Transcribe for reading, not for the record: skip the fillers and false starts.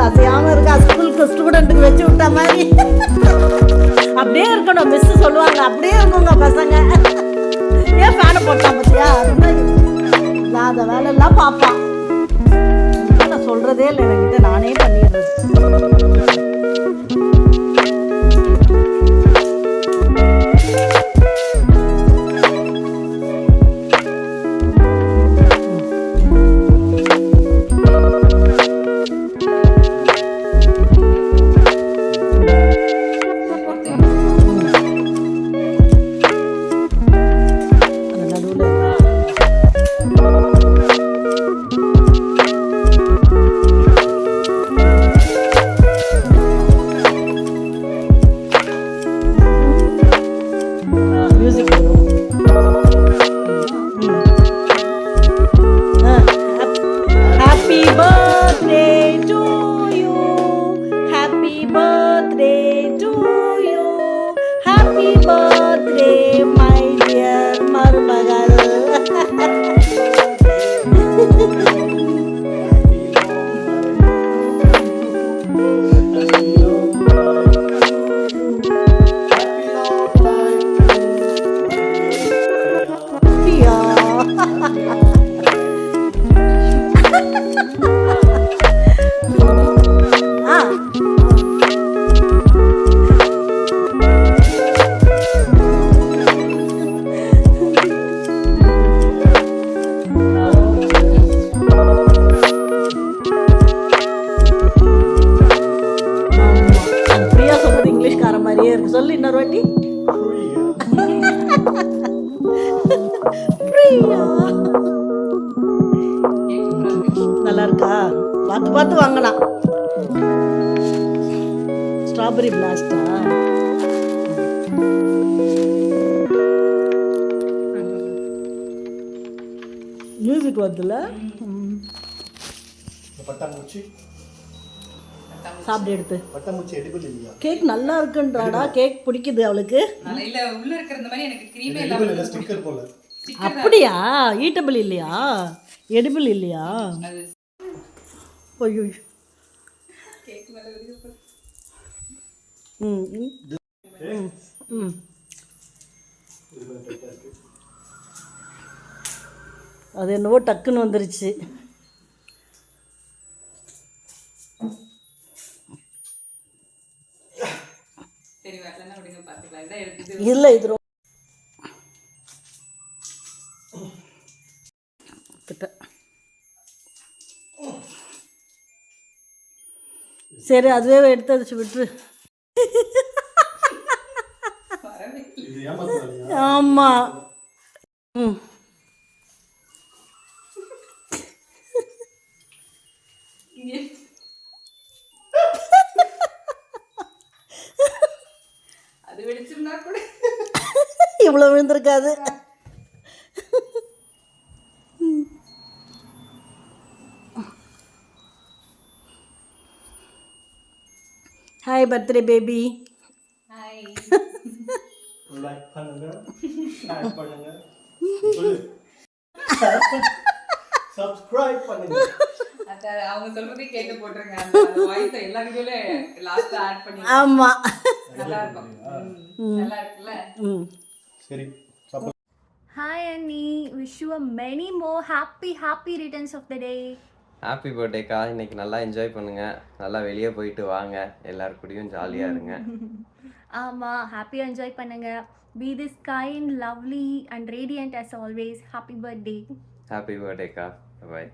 அசையாமல் இருக்கா, ஸ்கூலுக்கு ஸ்டூடெண்ட்டுக்கு வச்சு விட்ட மாதிரி. அப்படியே இருக்கணும், மிஸ்ஸு சொல்லுவாங்க, அப்படியே இருக்குங்க பசங்க. ஏன் ஃபேனை போட்டா பார்த்தியா, இல்லாத வேலையெல்லாம் பார்ப்பான். நான் சொல்கிறதே இல்லை, என்கிட்ட நானே பண்ணிடுறது. சொல்லு இன்னொரு வாட்டி. நல்லா இருக்கா, பார்த்து பார்த்து வாங்கலாம். ஸ்ட்ராபெரி பிளாஸ்டா, மியூசிக் வருதுல்ல. பட்டாம்பூச்சி சாப்பிட்டு எடுத்து. பட்டாம்பூச்சி எடிபிள் இல்லையா? கேக் நல்லா இருக்குன்றாடா, கேக் பிடிக்குது அவளுக்கு. இல்ல உள்ள இருக்கிற இந்த மாதிரி எனக்கு கிரீமே எடிபிள் இல்ல, ஸ்டிக்கர் போல. அப்படியா? ஈட்டபிள் இல்லையா, எடிபிள் இல்லையா? ஐயோ, கேக் மேல விரிப்பு. அது என்னவோ டக்குன்னு வந்துருச்சு. இல்லை இது சரி, அதுவே எடுத்து வச்சு விட்டுரு. ஆமா. அது வெடிச்சிருந்தா கூட இவ்வளவு விழுந்திருக்காது. Hi birthday baby. Hi. Like பண்ணுங்க, சப்ஸ்கிரைப் பண்ணுங்க. அவங்க சொல்றதே கேட்டு போட்டுருங்க. அந்த வாய்ஸ் எல்லா வீடியோல லாஸ்ட்ல ஆட் பண்ணி. ஆமா, நல்லா இருக்கும். நல்லா இருக்குல்ல. சரி. Hi Annie, wish you a many more happy returns of the day. Happy பர்த்டேக்கா. இன்னைக்கு நல்லா என்ஜாய் பண்ணுங்க, நல்லா வெளியே போயிட்டு வாங்க, எல்லார் கூடயும் ஜாலியாக இருங்க. ஆமாம், ஹாப்பியாக என்ஜாய் பண்ணுங்க. Be this kind, lovely and radiant as always. Happy birthday. Happy பர்த்டேக்கா. பாய்.